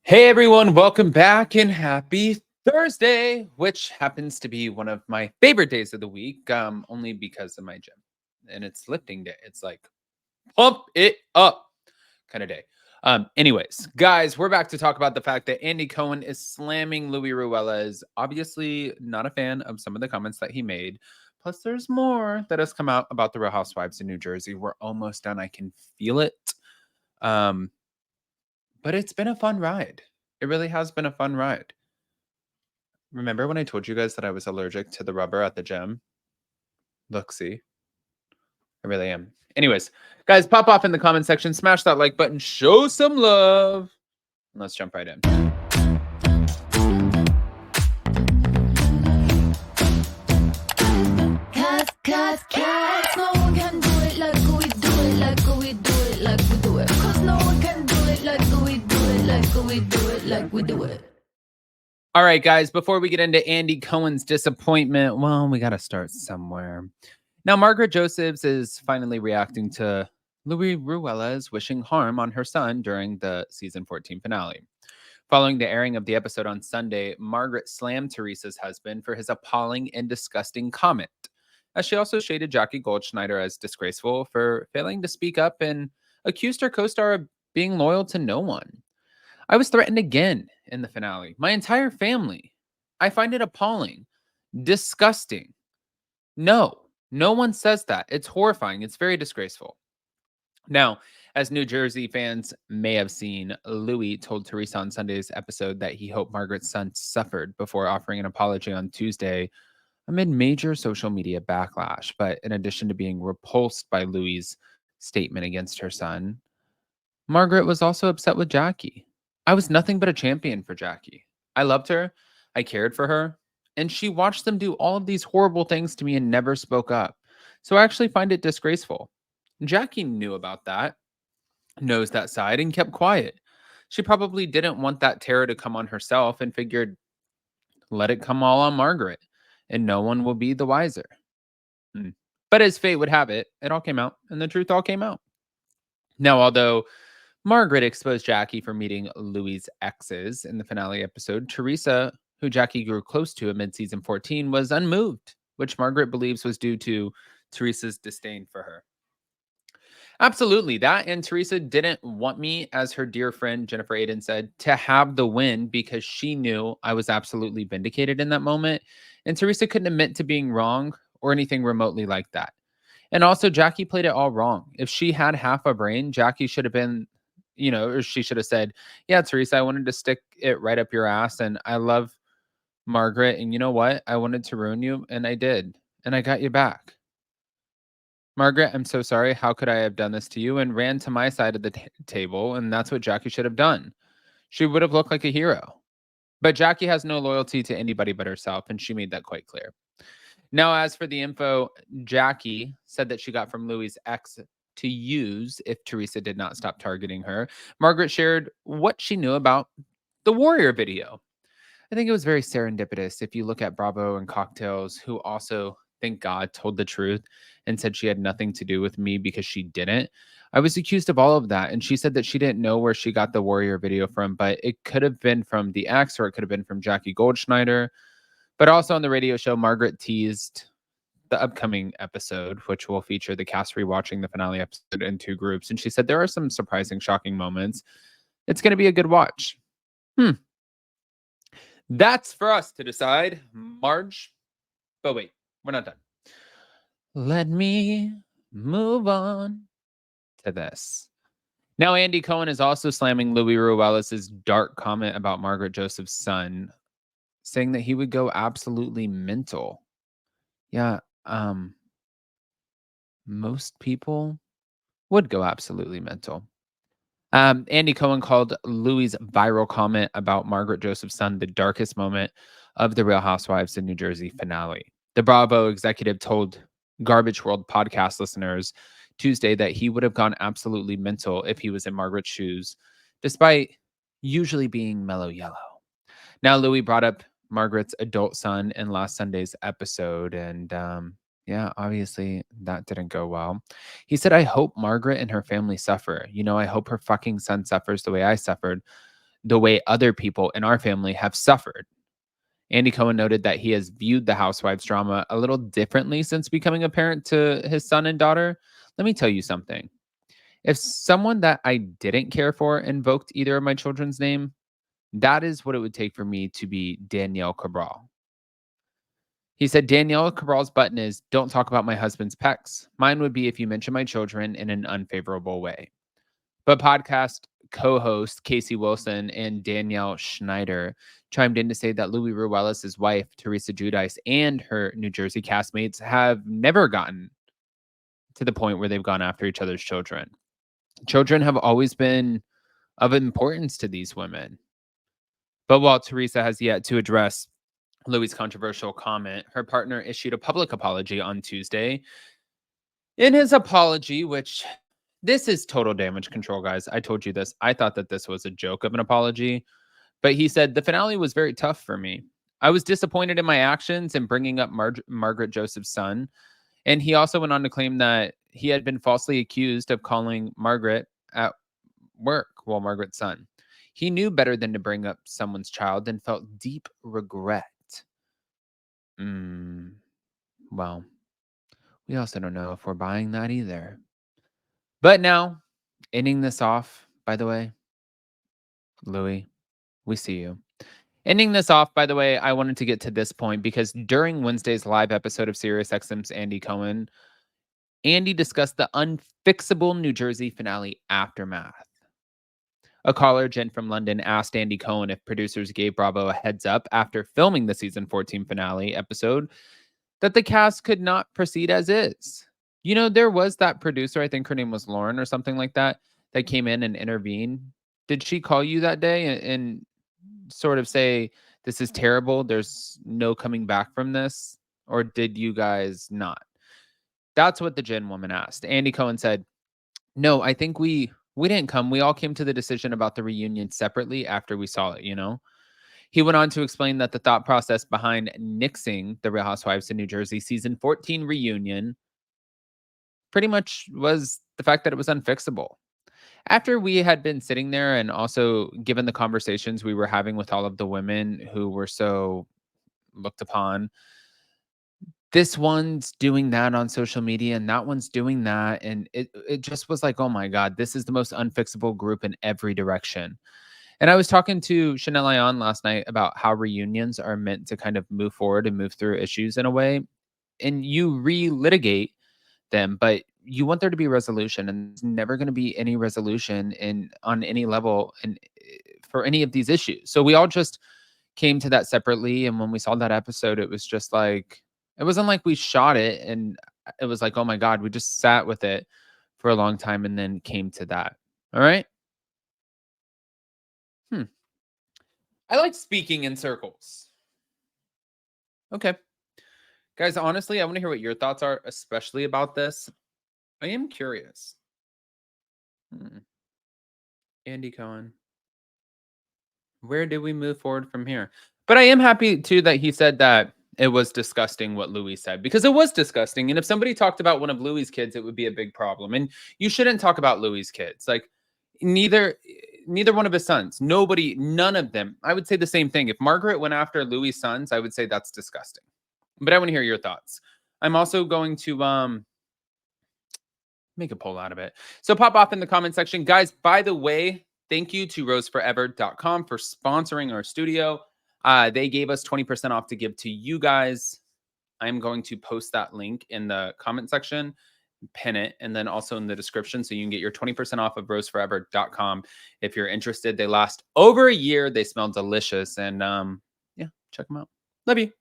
Hey everyone, welcome back and happy Thursday, which happens to be one of my favorite days of the week, only because of my gym. And it's lifting day. It's like pump it up kind of day. Anyways, guys, we're back to talk about the fact that Andy Cohen is slamming Louis Ruelas. Obviously, not a fan of some of the comments that he made. Plus, there's more that has come out about the Real Housewives in New Jersey. We're almost done. I can feel it. Um, but it's been a fun ride. It really has been a fun ride. Remember when I told you guys that I was allergic to the rubber at the gym? Look, see, I really am. Anyways, guys, pop off in the comment section, smash that like button, show some love. And let's jump right in. Cause no one can do it like we do it, like we do it, like we do it. Cause no one can do it like we do it, like we do it, like we do it. All right, guys, before we get into Andy Cohen's disappointment, well, we got to start somewhere. Now, Margaret Josephs is finally reacting to Louis Ruelas wishing harm on her son during the season 14 finale. Following the airing of the episode on Sunday, Margaret slammed Teresa's husband for his appalling and disgusting comment, as she also shaded Jackie Goldschneider as disgraceful for failing to speak up and accused her co-star of being loyal to no one. I was threatened again in the finale. My entire family. I find it appalling, disgusting. No one says that. It's horrifying. It's very disgraceful. Now, as New Jersey fans may have seen, Louis told Teresa on Sunday's episode that he hoped Margaret's son suffered before offering an apology on Tuesday amid major social media backlash. But in addition to being repulsed by Louis's statement against her son, Margaret was also upset with Jackie. I was nothing but a champion for Jackie. I loved her, I cared for her, and she watched them do all of these horrible things to me and never spoke up. So I actually find it disgraceful. Jackie knew about that, knows that side, and kept quiet. She probably didn't want that terror to come on herself and figured, let it come all on Margaret, and no one will be the wiser. But as fate would have it, it all came out, and the truth all came out. Now, although Margaret exposed Jackie for meeting Louis' exes in the finale episode, Teresa, who Jackie grew close to amid season 14, was unmoved, which Margaret believes was due to Teresa's disdain for her. Absolutely, that and Teresa didn't want me, as her dear friend Jennifer Aiden said, to have the win because she knew I was absolutely vindicated in that moment. And Teresa couldn't admit to being wrong or anything remotely like that. And also, Jackie played it all wrong. If she had half a brain, Jackie should have been, or she should have said, yeah, Teresa, I wanted to stick it right up your ass. And I love Margaret. And you know what? I wanted to ruin you. And I did. And I got you back. Margaret, I'm so sorry. How could I have done this to you? And ran to my side of the table. And that's what Jackie should have done. She would have looked like a hero. But Jackie has no loyalty to anybody but herself. And she made that quite clear. Now, as for the info, Jackie said that she got from Louis' ex to use if Teresa did not stop targeting her. Margaret shared what she knew about the Warrior video. I think it was very serendipitous if you look at Bravo and Cocktails, who also, thank God, told the truth and said she had nothing to do with me because she didn't. I was accused of all of that, and she said that she didn't know where she got the Warrior video from, but it could have been from the ex or it could have been from Jackie Goldschneider. But also on the radio show, Margaret teased the upcoming episode, which will feature the cast rewatching the finale episode in two groups. And she said there are some surprising, shocking moments. It's going to be a good watch. That's for us to decide, Marge. But wait, we're not done. Let me move on to this. Now, Andy Cohen is also slamming Louis Ruelas' dark comment about Margaret Josephs' son, saying that he would go absolutely mental. Yeah, most people would go absolutely mental. Andy Cohen called Louis' viral comment about Margaret Josephs' son the darkest moment of the Real Housewives in New Jersey finale. The Bravo executive told Garbage World podcast listeners Tuesday that he would have gone absolutely mental if he was in Margaret's shoes, despite usually being mellow yellow. Now, Louis brought up Margaret's adult son in last Sunday's episode, and yeah, obviously that didn't go well. He said, I hope Margaret and her family suffer. I hope her fucking son suffers the way I suffered. the way other people in our family have suffered. Andy Cohen noted that he has viewed the Housewives drama a little differently since becoming a parent to his son and daughter. Let me tell you something. If someone that I didn't care for invoked either of my children's name, that is what it would take for me to be Danielle Cabral. He said, Danielle Cabral's button is, don't talk about my husband's pecs. Mine would be if you mention my children in an unfavorable way. But podcast co-host Casey Wilson and Danielle Schneider chimed in to say that Louis Ruelas' wife, Teresa Giudice, and her New Jersey castmates have never gotten to the point where they've gone after each other's children. Children have always been of importance to these women. But while Teresa has yet to address Louis' controversial comment, her partner issued a public apology on Tuesday. In his apology, which this is total damage control, guys. I told you this. I thought that this was a joke of an apology, but he said the finale was very tough for me. I was disappointed in my actions in bringing up Margaret Josephs' son. And he also went on to claim that he had been falsely accused of calling Margaret at work while Margaret's son. He knew better than to bring up someone's child and felt deep regret. Well, we also don't know if we're buying that either. But now, ending this off, by the way, Louis, we see you. Ending this off, by the way, I wanted to get to this point because during Wednesday's live episode of SiriusXM's Andy Cohen, Andy discussed the unfixable New Jersey finale aftermath. A caller, Jen from London, asked Andy Cohen if producers gave Bravo a heads up after filming the season 14 finale episode that the cast could not proceed as is. You know, there was that producer, I think her name was Lauren or something like that, that came in and intervened. Did she call you that day and sort of say, this is terrible, there's no coming back from this? Or did you guys not? That's what the Jen woman asked. Andy Cohen said, no, I think we didn't come. We all came to the decision about the reunion separately after we saw it, you know? He went on to explain that the thought process behind nixing the Real Housewives of New Jersey season 14 reunion pretty much was the fact that it was unfixable. After we had been sitting there and also given the conversations we were having with all of the women who were so looked upon, this one's doing that on social media and that one's doing that. And it just was like, oh my God, this is the most unfixable group in every direction. And I was talking to Chanel Ayan last night about how reunions are meant to kind of move forward and move through issues in a way. And you relitigate them, but you want there to be resolution. And there's never going to be any resolution on any level and for any of these issues. So we all just came to that separately. And when we saw that episode, it was just like, it wasn't like we shot it and it was like, oh my God, we just sat with it for a long time and then came to that. All right. I like speaking in circles. Okay. Guys, honestly, I want to hear what your thoughts are, especially about this. I am curious. Andy Cohen. Where do we move forward from here? But I am happy, too, that he said that it was disgusting what Louis said, because it was disgusting. And if somebody talked about one of Louis' kids, it would be a big problem. And you shouldn't talk about Louis' kids. Like, neither one of his sons, none of them. I would say the same thing. If Margaret went after Louis' sons, I would say that's disgusting. But I want to hear your thoughts. I'm also going to make a poll out of it. So pop off in the comment section. Guys, by the way, thank you to roseforever.com for sponsoring our studio. They gave us 20% off to give to you guys. I'm going to post that link in the comment section, pin it, and then also in the description so you can get your 20% off of roseforever.com if you're interested. They last over a year. They smell delicious. And yeah, check them out. Love you.